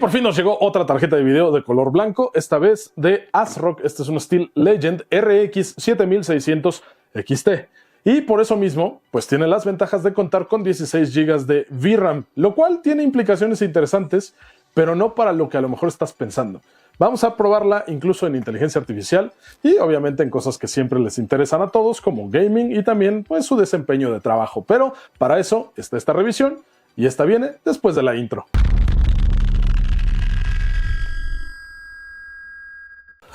por fin nos llegó otra tarjeta de video de color blanco, esta vez de ASRock. Este es un Steel Legend RX 7600 XT. Y por eso mismo, pues tiene las ventajas de contar con 16 GB de VRAM, lo cual tiene implicaciones interesantes, pero no para lo que a lo mejor estás pensando. Vamos a probarla incluso en inteligencia artificial y obviamente en cosas que siempre les interesan a todos, como gaming y también pues su desempeño de trabajo. Pero para eso está esta revisión y esta viene después de la intro.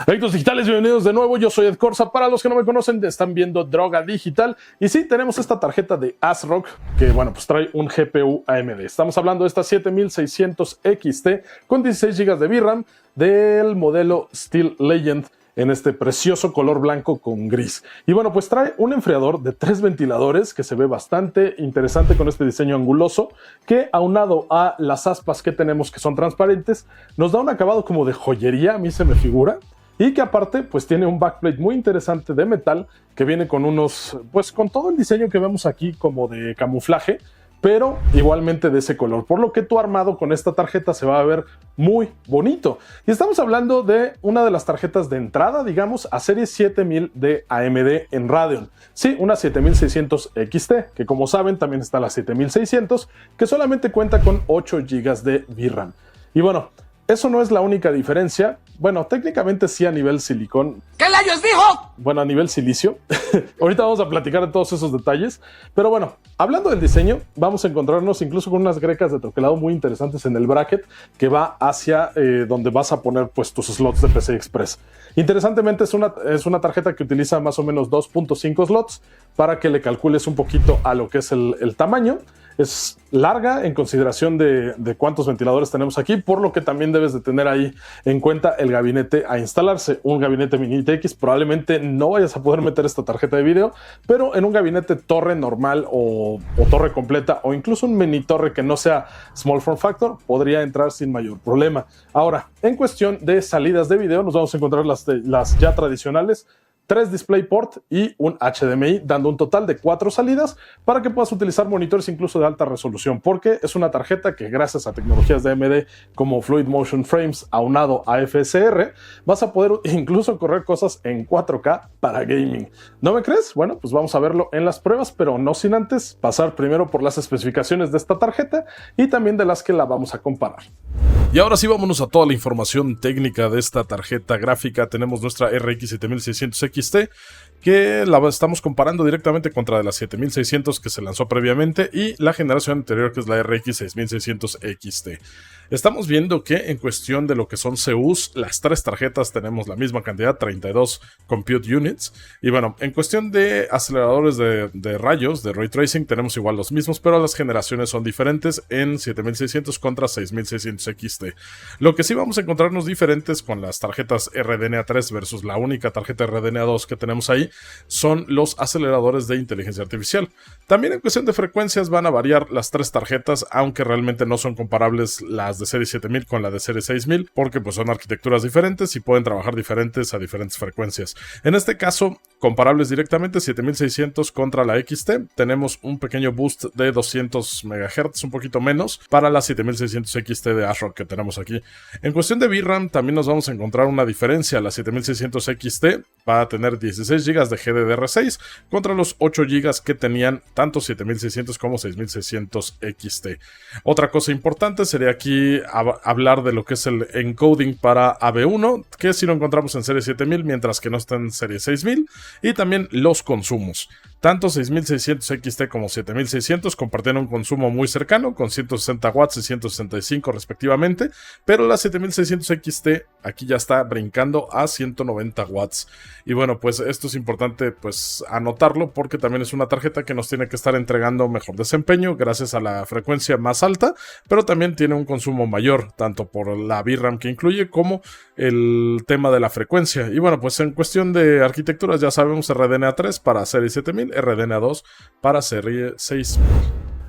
Adictos digitales, bienvenidos de nuevo, yo soy Ed Corsa. Para los que no me conocen, están viendo Droga Digital. Y sí, tenemos esta tarjeta de ASRock que, bueno, pues trae un GPU AMD. Estamos hablando de esta 7600 XT con 16 GB de VRAM del modelo Steel Legend en este precioso color blanco con gris. Y bueno, pues trae un enfriador de 3 ventiladores que se ve bastante interesante con este diseño anguloso, que aunado a las aspas que tenemos que son transparentes, nos da un acabado como de joyería, a mí se me figura. Y que aparte, pues tiene un backplate muy interesante de metal que viene con unos, pues con todo el diseño que vemos aquí como de camuflaje, pero igualmente de ese color. Por lo que tu armado con esta tarjeta se va a ver muy bonito. Y estamos hablando de una de las tarjetas de entrada, digamos, a serie 7000 de AMD en Radeon. Sí, una 7600 XT, que como saben también está la 7600, que solamente cuenta con 8 GB de VRAM. Y bueno, eso no es la única diferencia. Bueno, técnicamente sí a nivel silicón. ¿Qué layos dijo? Bueno, a nivel silicio. Ahorita vamos a platicar de todos esos detalles. Pero bueno, hablando del diseño, vamos a encontrarnos incluso con unas grecas de troquelado muy interesantes en el bracket que va hacia donde vas a poner pues tus slots de PCI Express. Interesantemente es una tarjeta que utiliza más o menos 2.5 slots para que le calcules un poquito a lo que es el tamaño. Es larga en consideración de cuántos ventiladores tenemos aquí, por lo que también debes de tener ahí en cuenta el gabinete a instalarse. Un gabinete mini TX, probablemente no vayas a poder meter esta tarjeta de video, pero en un gabinete torre normal o torre completa o incluso un mini torre que no sea small form factor podría entrar sin mayor problema. Ahora, en cuestión de salidas de video, nos vamos a encontrar las ya tradicionales, 3 DisplayPort y un HDMI, dando un total de 4 salidas para que puedas utilizar monitores incluso de alta resolución, porque es una tarjeta que gracias a tecnologías de AMD como Fluid Motion Frames aunado a FSR, vas a poder incluso correr cosas en 4K para gaming. ¿No me crees? Bueno, pues vamos a verlo en las pruebas, pero no sin antes pasar primero por las especificaciones de esta tarjeta y también de las que la vamos a comparar. Y ahora sí, vámonos a toda la información técnica de esta tarjeta gráfica. Tenemos nuestra RX 7600 XT, que la estamos comparando directamente contra de la 7600 que se lanzó previamente y la generación anterior, que es la RX 6600 XT. Estamos viendo que en cuestión de lo que son CUs, las 3 tarjetas tenemos la misma cantidad, 32 Compute Units. Y bueno, en cuestión de aceleradores de rayos, de Ray Tracing, tenemos igual los mismos, pero las generaciones son diferentes en 7600 contra 6600 XT. Lo que sí vamos a encontrarnos diferentes con las tarjetas RDNA 3 versus la única tarjeta RDNA 2 que tenemos ahí, son los aceleradores de inteligencia artificial. También en cuestión de frecuencias van a variar las 3 tarjetas, aunque realmente no son comparables las de serie 7000 con la de serie 6000, porque pues son arquitecturas diferentes y pueden trabajar diferentes a diferentes frecuencias. En este caso, comparables directamente, 7600 contra la XT, tenemos un pequeño boost de 200 MHz, un poquito menos, para la 7600 XT de ASRock que tenemos aquí. En cuestión de VRAM, también nos vamos a encontrar una diferencia. La 7600 XT va a tener 16 GB de GDDR6 contra los 8 GB que tenían tanto 7600 como 6600 XT. Otra cosa importante sería aquí hablar de lo que es el encoding para AB1, que si lo encontramos en serie 7000, mientras que no está en serie 6000, y también los consumos. Tanto 6600 XT como 7600 compartían un consumo muy cercano, con 160 watts y 165 respectivamente, pero la 7600 XT aquí ya está brincando a 190 watts. Y bueno, pues esto es importante pues anotarlo, porque también es una tarjeta que nos tiene que estar entregando mejor desempeño gracias a la frecuencia más alta, pero también tiene un consumo mayor, tanto por la VRAM que incluye como el tema de la frecuencia. Y bueno, pues en cuestión de arquitecturas ya sabemos RDNA 3 para serie 7000, RDNA 2 para serie 6000.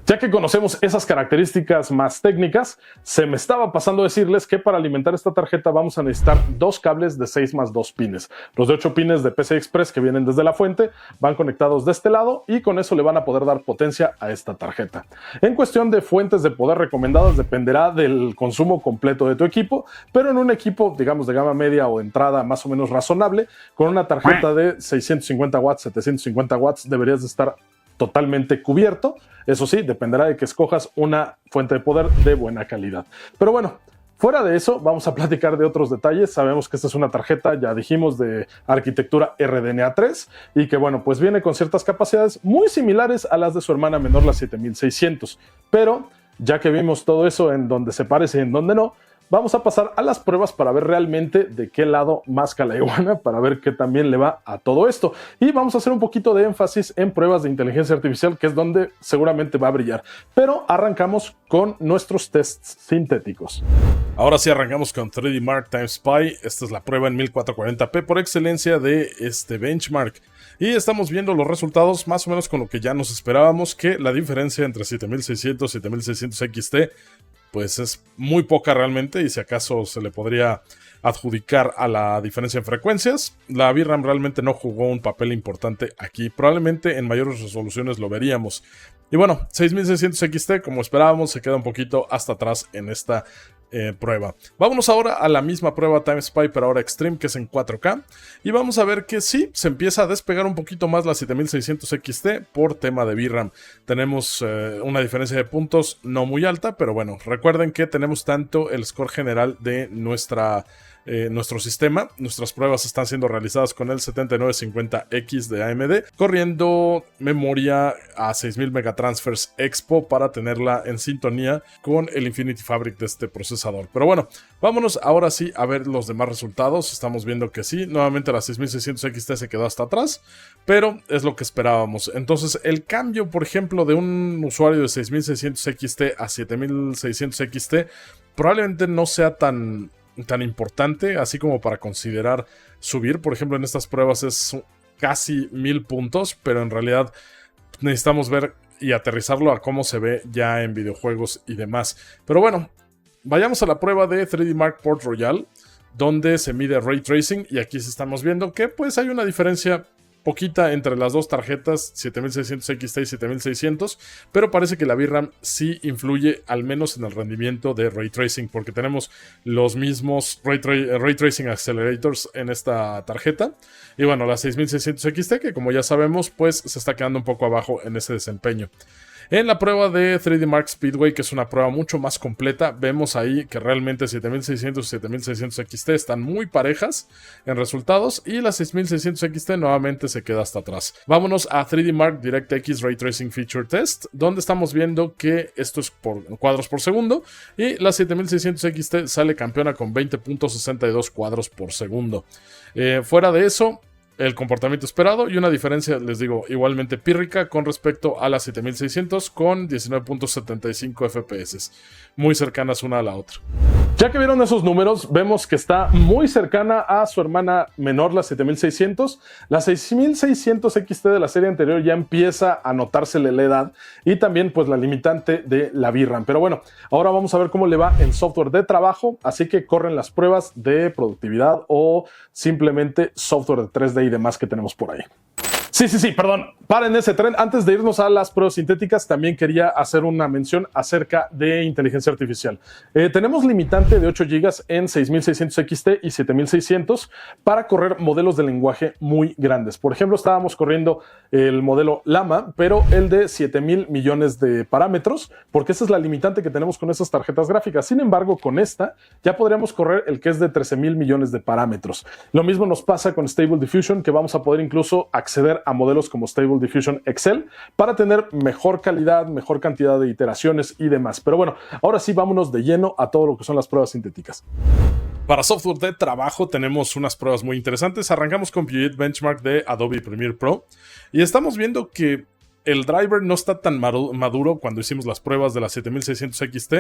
Ya que conocemos esas características más técnicas, se me estaba pasando a decirles que para alimentar esta tarjeta vamos a necesitar dos cables de 6+2 pines. Los de 8 pines de PCI Express que vienen desde la fuente van conectados de este lado y con eso le van a poder dar potencia a esta tarjeta. En cuestión de fuentes de poder recomendadas dependerá del consumo completo de tu equipo, pero en un equipo, digamos, de gama media o entrada más o menos razonable, con una tarjeta de 650 watts, 750 watts, deberías de estar totalmente cubierto. Eso sí, dependerá de que escojas una fuente de poder de buena calidad. Pero bueno, fuera de eso, vamos a platicar de otros detalles. Sabemos que esta es una tarjeta, ya dijimos, de arquitectura RDNA 3 y que, bueno, pues viene con ciertas capacidades muy similares a las de su hermana menor, la 7600. Pero, ya que vimos todo eso en donde se parece y en donde no, vamos a pasar a las pruebas para ver realmente de qué lado masca la iguana, para ver qué también le va a todo esto. Y vamos a hacer un poquito de énfasis en pruebas de inteligencia artificial, que es donde seguramente va a brillar. Pero arrancamos con nuestros tests sintéticos. Ahora sí arrancamos con 3D Mark Times Pi. Esta es la prueba en 1440p por excelencia de este benchmark. Y estamos viendo los resultados más o menos con lo que ya nos esperábamos, que la diferencia entre 7600 y 7600 XT pues es muy poca realmente, y si acaso se le podría adjudicar a la diferencia en frecuencias. La VRAM realmente no jugó un papel importante aquí, probablemente en mayores resoluciones lo veríamos. Y bueno, 6600 XT, como esperábamos, se queda un poquito hasta atrás en esta prueba. Vámonos ahora a la misma prueba Times Pi, pero ahora Extreme, que es en 4K. Y vamos a ver que sí, se empieza a despegar un poquito más la 7600 XT por tema de VRAM. Tenemos una diferencia de puntos no muy alta, pero bueno, recuerden que tenemos tanto el score general de nuestro sistema. Nuestras pruebas están siendo realizadas con el 7950X de AMD, corriendo memoria a 6000 megatransfers Expo para tenerla en sintonía con el Infinity Fabric de este procesador. Pero bueno, vámonos ahora sí a ver los demás resultados. Estamos viendo que sí, nuevamente la 6600 XT se quedó hasta atrás, pero es lo que esperábamos. Entonces el cambio, por ejemplo, de un usuario de 6600 XT a 7600 XT probablemente no sea tan importante, así como para considerar subir. Por ejemplo, en estas pruebas es casi 1000 puntos, pero en realidad necesitamos ver y aterrizarlo a cómo se ve ya en videojuegos y demás. Pero bueno, vayamos a la prueba de 3D Mark Port Royal, donde se mide Ray Tracing, y aquí estamos viendo que pues hay una diferencia poquita entre las dos tarjetas, 7600 XT y 7600, pero parece que la VRAM sí influye al menos en el rendimiento de Ray Tracing, porque tenemos los mismos Ray Tracing Accelerators en esta tarjeta. Y bueno, la 6600 XT, que como ya sabemos, pues se está quedando un poco abajo en ese desempeño. En la prueba de 3D Mark Speedway, que es una prueba mucho más completa, vemos ahí que realmente 7600 y 7600 XT están muy parejas en resultados, y la 6600 XT nuevamente se queda hasta atrás. Vámonos a 3D Mark DirectX Ray Tracing Feature Test, donde estamos viendo que esto es por cuadros por segundo, y la 7600 XT sale campeona con 20.62 cuadros por segundo. Fuera de eso, el comportamiento esperado y una diferencia, les digo, igualmente pírrica con respecto a la 7600 con 19.75 FPS, muy cercanas una a la otra. Ya que vieron esos números, vemos que está muy cercana a su hermana menor, la 7600. La 6600 XT de la serie anterior ya empieza a notársele la edad y también pues la limitante de la VRAM. Pero bueno, ahora vamos a ver cómo le va en software de trabajo, así que corren las pruebas de productividad o simplemente software de 3D y demás que tenemos por ahí. Sí, perdón. Paren ese tren. Antes de irnos a las pruebas sintéticas, también quería hacer una mención acerca de inteligencia artificial. Tenemos limitante de 8 GB en 6600 XT y 7600 para correr modelos de lenguaje muy grandes. Por ejemplo, estábamos corriendo el modelo Llama, pero el de 7000 millones de parámetros, porque esa es la limitante que tenemos con esas tarjetas gráficas. Sin embargo, con esta ya podríamos correr el que es de 13000 millones de parámetros. Lo mismo nos pasa con Stable Diffusion, que vamos a poder incluso acceder a modelos como Stable Diffusion Excel para tener mejor calidad, mejor cantidad de iteraciones y demás. Pero bueno, ahora sí vámonos de lleno a todo lo que son las pruebas sintéticas. Para software de trabajo tenemos unas pruebas muy interesantes. Arrancamos con Puget Benchmark de Adobe Premiere Pro y estamos viendo que el driver no está tan maduro cuando hicimos las pruebas de la 7600 XT.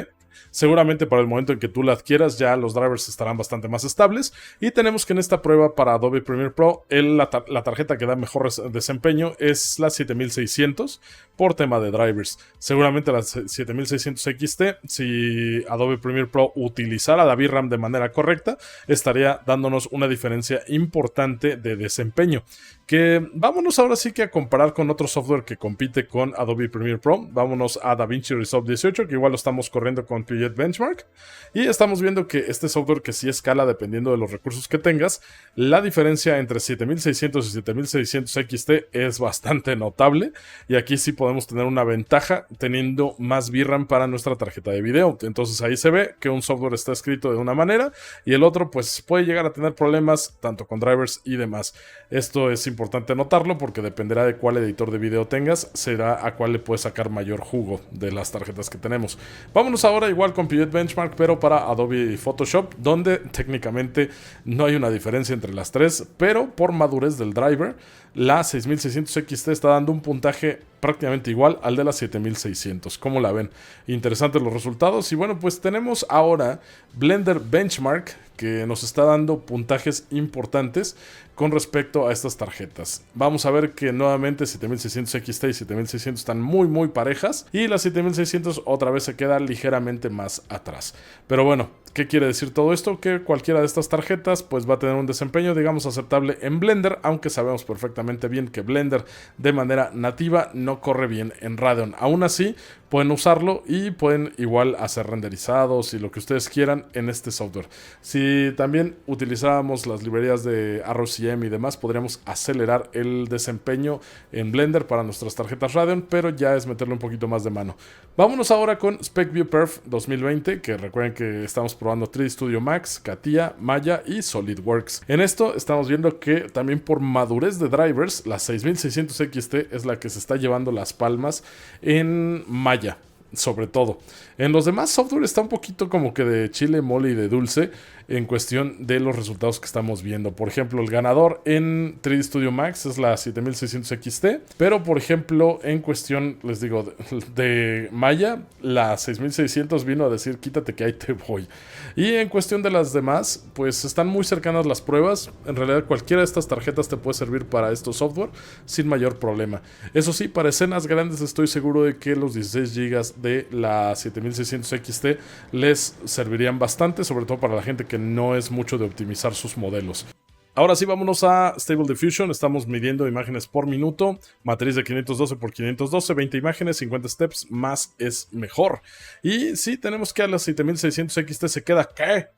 Seguramente para el momento en que tú la adquieras ya los drivers estarán bastante más estables. Y tenemos que en esta prueba para Adobe Premiere Pro la tarjeta que da mejor desempeño es la 7600 por tema de drivers. Seguramente la 7600 XT, si Adobe Premiere Pro utilizara la VRAM de manera correcta, estaría dándonos una diferencia importante de desempeño. Que vámonos ahora sí que a comparar con otro software que compite con Adobe Premiere Pro. Vámonos a DaVinci Resolve 18, que igual lo estamos corriendo con Puget Benchmark. Y estamos viendo que este software que sí escala dependiendo de los recursos que tengas, la diferencia entre 7600 y 7600 XT es bastante notable. Y aquí sí podemos tener una ventaja teniendo más VRAM para nuestra tarjeta de video. Entonces ahí se ve que un software está escrito de una manera y el otro pues puede llegar a tener problemas tanto con drivers y demás. Esto es importante notarlo porque dependerá de cuál editor de video tengas, será a cuál le puedes sacar mayor jugo de las tarjetas que tenemos. Vámonos ahora igual con Puget Benchmark, pero para Adobe Photoshop, donde técnicamente no hay una diferencia entre las tres, pero por madurez del driver, la 6600 XT está dando un puntaje prácticamente igual al de la 7600. ¿Cómo la ven? Interesantes los resultados. Y bueno, pues tenemos ahora Blender Benchmark, que nos está dando puntajes importantes con respecto a estas tarjetas. Vamos a ver que nuevamente 7600 XT y 7600 están muy parejas y la 7600 otra vez se queda ligeramente más atrás. Pero bueno, ¿qué quiere decir todo esto? Que cualquiera de estas tarjetas pues va a tener un desempeño digamos aceptable en Blender, aunque sabemos perfectamente bien que Blender de manera nativa no corre bien en Radeon. Aún así pueden usarlo y pueden igual hacer renderizados y lo que ustedes quieran en este software. Si también utilizáramos las librerías de RCM y demás, podríamos acelerar el desempeño en Blender para nuestras tarjetas Radeon, pero ya es meterle un poquito más de mano. Vámonos ahora con SpecView Perf 2020, que recuerden que estamos probando 3D Studio Max, CATIA, Maya y SolidWorks. En esto estamos viendo que también por madurez de drivers, la 6600 XT es la que se está llevando las palmas en Maya, sobre todo. En los demás software está un poquito como que de chile, mole y de dulce en cuestión de los resultados que estamos viendo. Por ejemplo, el ganador en 3D Studio Max es la 7600 XT, pero por ejemplo, en cuestión, les digo, de Maya, la 6600 vino a decir, quítate que ahí te voy. Y en cuestión de las demás, pues están muy cercanas las pruebas. En realidad, cualquiera de estas tarjetas te puede servir para estos software sin mayor problema. Eso sí, para escenas grandes estoy seguro de que los 16 GB de la 7600 XT les servirían bastante, sobre todo para la gente que no es mucho de optimizar sus modelos. Ahora sí, vámonos a Stable Diffusion. Estamos midiendo imágenes por minuto. Matriz de 512 por 512, 20 imágenes, 50 steps, más es mejor. Y sí, tenemos que a las 7600 XT se queda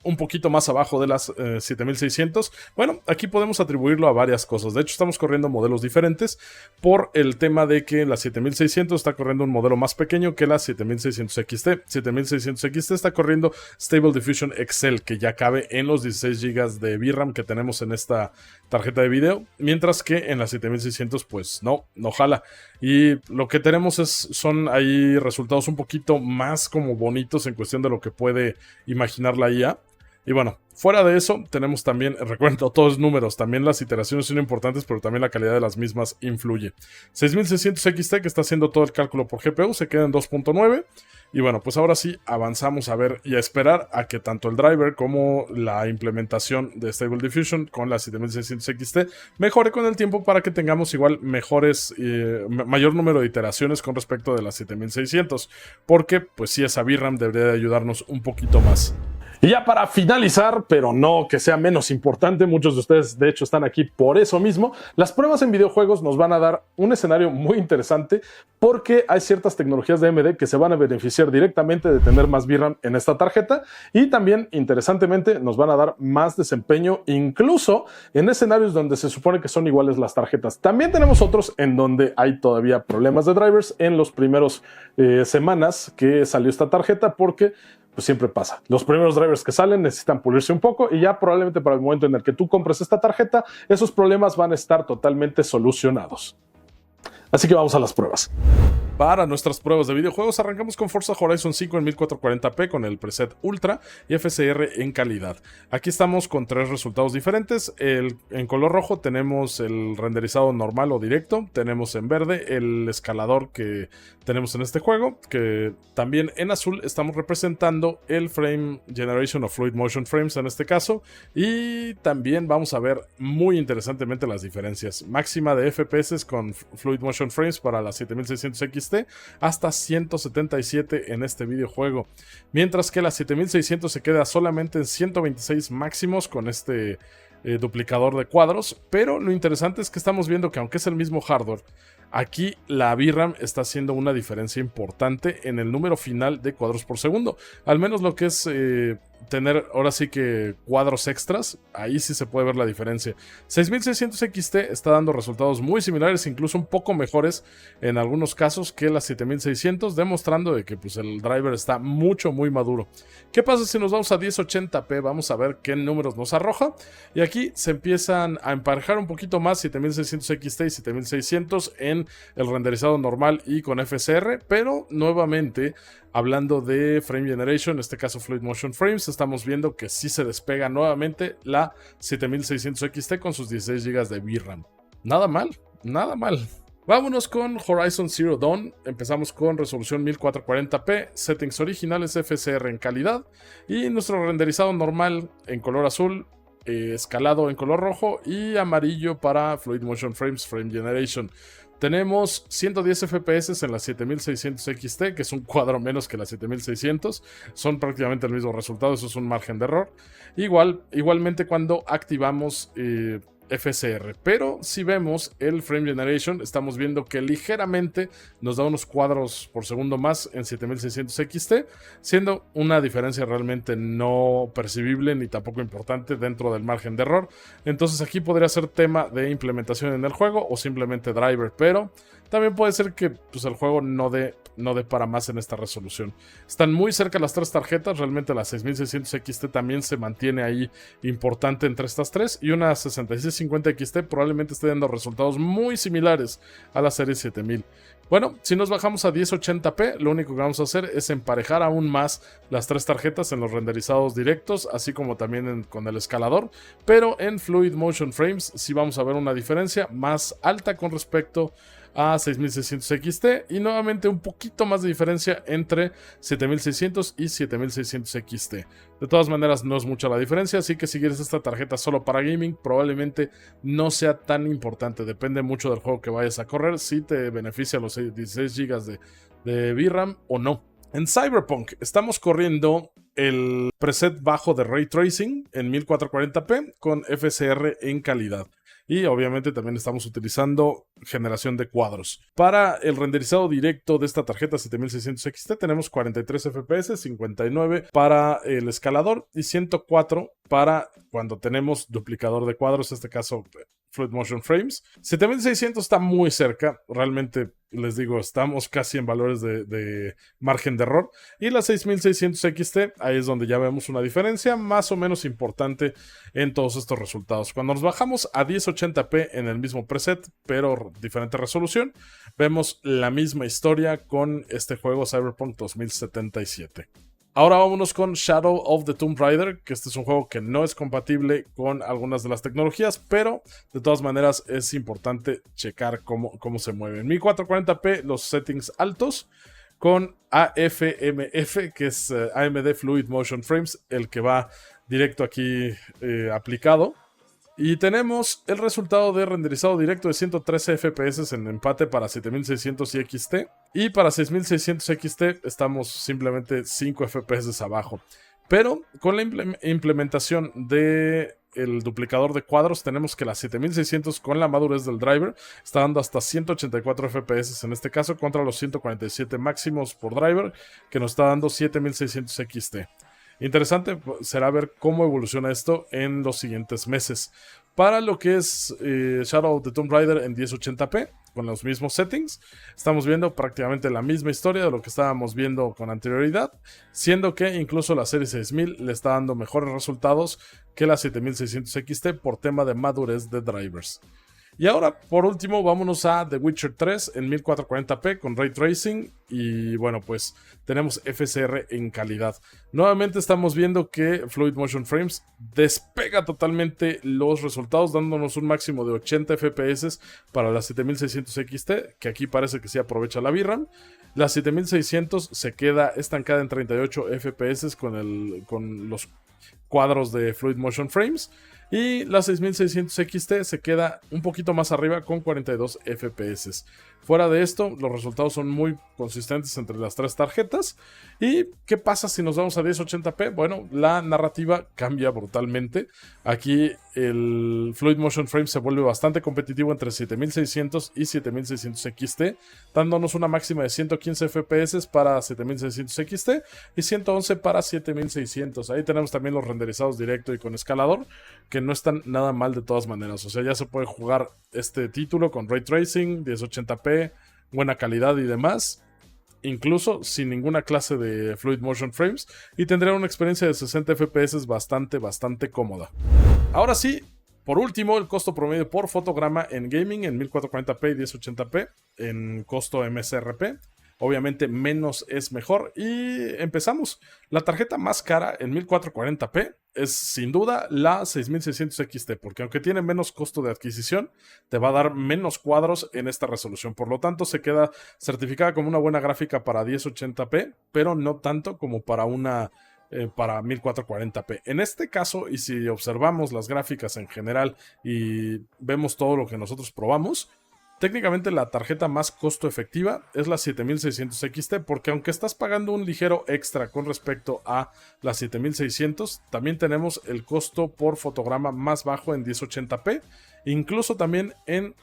un poquito más abajo de las 7600. Bueno, aquí podemos atribuirlo a varias cosas. De hecho, estamos corriendo modelos diferentes por el tema de que la 7600 está corriendo un modelo más pequeño que la 7600 XT. 7600 XT está corriendo Stable Diffusion Excel, que ya cabe en los 16 GB de VRAM que tenemos en esta tarjeta de video, mientras que en la 7600 pues no jala. Y lo que tenemos son ahí resultados un poquito más como bonitos en cuestión de lo que puede imaginar la IA. Y bueno, fuera de eso, tenemos también, recuerden, todos números, también las iteraciones son importantes, pero también la calidad de las mismas influye. 6600 XT, que está haciendo todo el cálculo por GPU, se queda en 2.9. Y bueno, pues ahora sí, avanzamos a ver y a esperar a que tanto el driver como la implementación de Stable Diffusion con la 7600 XT mejore con el tiempo para que tengamos igual mayor número de iteraciones con respecto de la 7600. Porque, pues sí, esa VRAM debería de ayudarnos un poquito más. Y ya para finalizar, pero no que sea menos importante, muchos de ustedes de hecho están aquí por eso mismo, las pruebas en videojuegos nos van a dar un escenario muy interesante porque hay ciertas tecnologías de AMD que se van a beneficiar directamente de tener más VRAM en esta tarjeta y también, interesantemente, nos van a dar más desempeño incluso en escenarios donde se supone que son iguales las tarjetas. También tenemos otros en donde hay todavía problemas de drivers en los primeros semanas que salió esta tarjeta porque pues siempre pasa. Los primeros drivers que salen necesitan pulirse un poco y ya probablemente para el momento en el que tú compres esta tarjeta, esos problemas van a estar totalmente solucionados. Así que vamos a las pruebas. Para nuestras pruebas de videojuegos arrancamos con Forza Horizon 5 en 1440p con el preset Ultra y FSR en calidad. Aquí estamos con tres resultados diferentes. En color rojo tenemos el renderizado normal o directo, tenemos en verde el escalador que tenemos en este juego, que también en azul estamos representando el Frame Generation o Fluid Motion Frames en este caso, y también vamos a ver muy interesantemente las diferencias. Máxima de FPS con Fluid Motion Frames para la 7600 XT hasta 177 en este videojuego, mientras que la 7600 se queda solamente en 126 máximos con este duplicador de cuadros. Pero lo interesante es que estamos viendo que aunque es el mismo hardware, aquí la VRAM está haciendo una diferencia importante en el número final de cuadros por segundo. Al menos lo que es tener ahora sí que cuadros extras, ahí sí se puede ver la diferencia. 6600 XT está dando resultados muy similares, incluso un poco mejores en algunos casos que la 7600, demostrando de que pues, el driver está muy maduro. ¿Qué pasa si nos vamos a 1080p? Vamos a ver qué números nos arroja. Y aquí se empiezan a emparejar un poquito más 7600 XT y 7600 en el renderizado normal y con FSR, pero nuevamente hablando de Frame Generation, en este caso Fluid Motion Frames, estamos viendo que sí se despega nuevamente la 7600 XT con sus 16 GB de VRAM. Nada mal, nada mal. Vámonos con Horizon Zero Dawn. Empezamos con resolución 1440p, settings originales, FSR en calidad y nuestro renderizado normal en color azul, escalado en color rojo y amarillo para Fluid Motion Frames, Frame Generation. Tenemos 110 FPS en la 7600 XT, que es un cuadro menos que la 7600. Son prácticamente el mismo resultado, eso es un margen de error. Igualmente cuando activamos FSR. Pero si vemos el Frame Generation, estamos viendo que ligeramente nos da unos cuadros por segundo más en 7600 XT, siendo una diferencia realmente no percibible ni tampoco importante dentro del margen de error. Entonces aquí podría ser tema de implementación en el juego o simplemente driver, pero también puede ser que pues, el juego no dé para más en esta resolución. Están muy cerca las tres tarjetas, realmente la 6600 XT también se mantiene ahí importante entre estas tres, y una 6650 XT probablemente esté dando resultados muy similares a la serie 7000. Bueno, si nos bajamos a 1080p, lo único que vamos a hacer es emparejar aún más las tres tarjetas en los renderizados directos, así como también con el escalador, pero en Fluid Motion Frames sí vamos a ver una diferencia más alta con respecto a 6600 XT y nuevamente un poquito más de diferencia entre 7600 y 7600 XT. De todas maneras no es mucha la diferencia, así que si quieres esta tarjeta solo para gaming probablemente no sea tan importante, depende mucho del juego que vayas a correr, si te beneficia los 16 GB de VRAM o no. En Cyberpunk estamos corriendo el preset bajo de Ray Tracing en 1440p con FSR en calidad. Y obviamente también estamos utilizando generación de cuadros. Para el renderizado directo de esta tarjeta 7600 XT tenemos 43 FPS, 59 para el escalador y 104 para cuando tenemos duplicador de cuadros, en este caso Fluid Motion Frames. 7600 está muy cerca, realmente les digo, estamos casi en valores de margen de error. Y la 6600 XT, ahí es donde ya vemos una diferencia más o menos importante en todos estos resultados. Cuando nos bajamos a 1080p en el mismo preset, pero diferente resolución, vemos la misma historia con este juego Cyberpunk 2077. Ahora vámonos con Shadow of the Tomb Raider, que este es un juego que no es compatible con algunas de las tecnologías, pero de todas maneras es importante checar cómo se mueve. En 1440p los settings altos con AFMF, que es AMD Fluid Motion Frames, el que va directo aquí aplicado. Y tenemos el resultado de renderizado directo de 113 FPS en empate para 7600 y XT. Y para 6600 XT estamos simplemente 5 FPS abajo. Pero con la implementación de el duplicador de cuadros tenemos que la 7600 con la madurez del driver está dando hasta 184 FPS en este caso contra los 147 máximos por driver que nos está dando 7600 XT. Interesante será ver cómo evoluciona esto en los siguientes meses. Para lo que es Shadow of the Tomb Raider en 1080p, con los mismos settings, estamos viendo prácticamente la misma historia de lo que estábamos viendo con anterioridad, siendo que incluso la serie 6000 le está dando mejores resultados que la 7600 XT por tema de madurez de drivers. Y ahora, por último, vámonos a The Witcher 3 en 1440p con Ray Tracing. Y bueno, pues tenemos FSR en calidad. Nuevamente estamos viendo que Fluid Motion Frames despega totalmente los resultados, dándonos un máximo de 80 FPS para la 7600 XT, que aquí parece que sí aprovecha la VRAM. La 7600 se queda estancada en 38 FPS con los cuadros de Fluid Motion Frames. Y la 6600 XT se queda un poquito más arriba con 42 FPS. Fuera de esto, los resultados son muy consistentes entre las tres tarjetas. ¿Y qué pasa si nos vamos a 1080p? Bueno, la narrativa cambia brutalmente. Aquí el Fluid Motion Frame se vuelve bastante competitivo entre 7600 y 7600 XT, dándonos una máxima de 115 FPS para 7600 XT y 111 para 7600. Ahí tenemos también los renderizados directo y con escalador, que no están nada mal de todas maneras. O sea, ya se puede jugar este título con Ray Tracing, 1080p, buena calidad y demás, incluso sin ninguna clase de Fluid Motion Frames, y tendrá una experiencia de 60 FPS bastante cómoda. Ahora sí, por último, el costo promedio por fotograma en gaming en 1440p y 1080p en costo MSRP. Obviamente menos es mejor. Y empezamos. La tarjeta más cara en 1440p es sin duda la 6600 XT, porque aunque tiene menos costo de adquisición, te va a dar menos cuadros en esta resolución. Por lo tanto, se queda certificada como una buena gráfica para 1080p, pero no tanto como para una para 1440p. En este caso, y si observamos las gráficas en general y vemos todo lo que nosotros probamos, técnicamente la tarjeta más costo efectiva es la 7600 XT, porque aunque estás pagando un ligero extra con respecto a la 7600, también tenemos el costo por fotograma más bajo en 1080p, incluso también en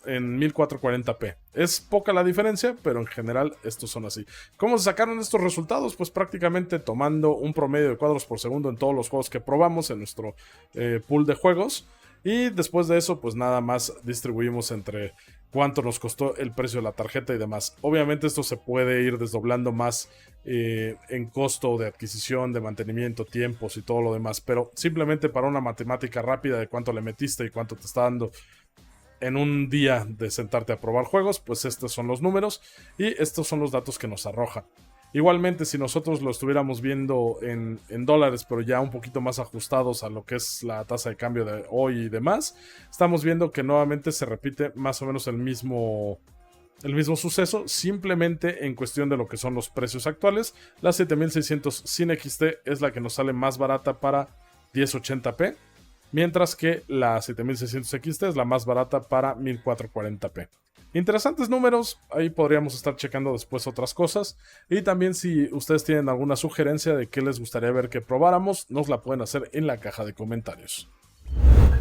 1440p. Es poca la diferencia, pero en general estos son así. ¿Cómo se sacaron estos resultados? Pues prácticamente tomando un promedio de cuadros por segundo en todos los juegos que probamos en nuestro pool de juegos. Y después de eso, pues nada más distribuimos entre cuánto nos costó el precio de la tarjeta y demás. Obviamente esto se puede ir desdoblando más en costo de adquisición, de mantenimiento, tiempos y todo lo demás. Pero simplemente para una matemática rápida de cuánto le metiste y cuánto te está dando en un día de sentarte a probar juegos, pues estos son los números y estos son los datos que nos arroja. Igualmente, si nosotros lo estuviéramos viendo en dólares, pero ya un poquito más ajustados a lo que es la tasa de cambio de hoy y demás, estamos viendo que nuevamente se repite más o menos el mismo suceso, simplemente en cuestión de lo que son los precios actuales. La 7600 sin XT es la que nos sale más barata para 1080p, mientras que la 7600 XT es la más barata para 1440p. Interesantes números, ahí podríamos estar checando después otras cosas. Y también si ustedes tienen alguna sugerencia de qué les gustaría ver que probáramos, nos la pueden hacer en la caja de comentarios.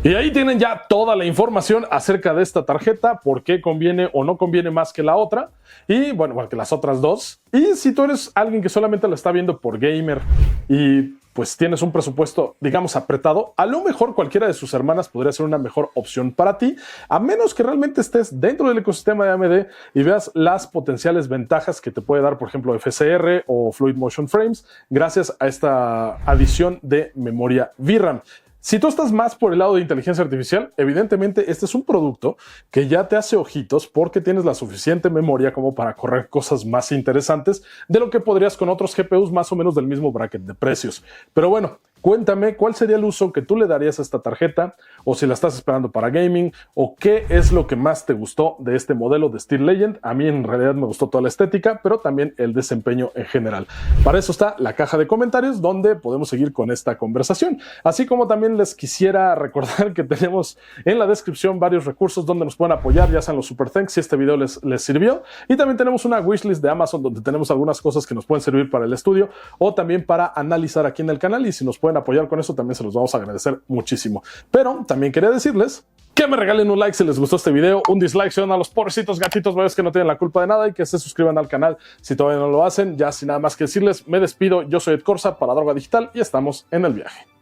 Y ahí tienen ya toda la información acerca de esta tarjeta, por qué conviene o no conviene más que la otra, y bueno, que las otras dos. Y si tú eres alguien que solamente la está viendo por gamer y pues tienes un presupuesto, digamos, apretado, a lo mejor cualquiera de sus hermanas podría ser una mejor opción para ti, a menos que realmente estés dentro del ecosistema de AMD y veas las potenciales ventajas que te puede dar, por ejemplo, FSR o Fluid Motion Frames, gracias a esta adición de memoria VRAM. Si tú estás más por el lado de inteligencia artificial, evidentemente este es un producto que ya te hace ojitos porque tienes la suficiente memoria como para correr cosas más interesantes de lo que podrías con otros GPUs más o menos del mismo bracket de precios. Pero bueno, cuéntame cuál sería el uso que tú le darías a esta tarjeta, o si la estás esperando para gaming, o qué es lo que más te gustó de este modelo de Steel Legend. A mí en realidad me gustó toda la estética, pero también el desempeño en general. Para eso está la caja de comentarios, donde podemos seguir con esta conversación. Así como también les quisiera recordar que tenemos en la descripción varios recursos donde nos pueden apoyar, ya sean los super thanks si este video les sirvió. Y también tenemos una wishlist de Amazon donde tenemos algunas cosas que nos pueden servir para el estudio o también para analizar aquí en el canal, y si nos pueden apoyar con eso también se los vamos a agradecer muchísimo. Pero también quería decirles que me regalen un like si les gustó este video, un dislike si van a los pobrecitos gatitos bebés que no tienen la culpa de nada, y que se suscriban al canal si todavía no lo hacen. Ya sin nada más que decirles, me despido. Yo soy Ed Corsa para Droga Digital y estamos en el viaje.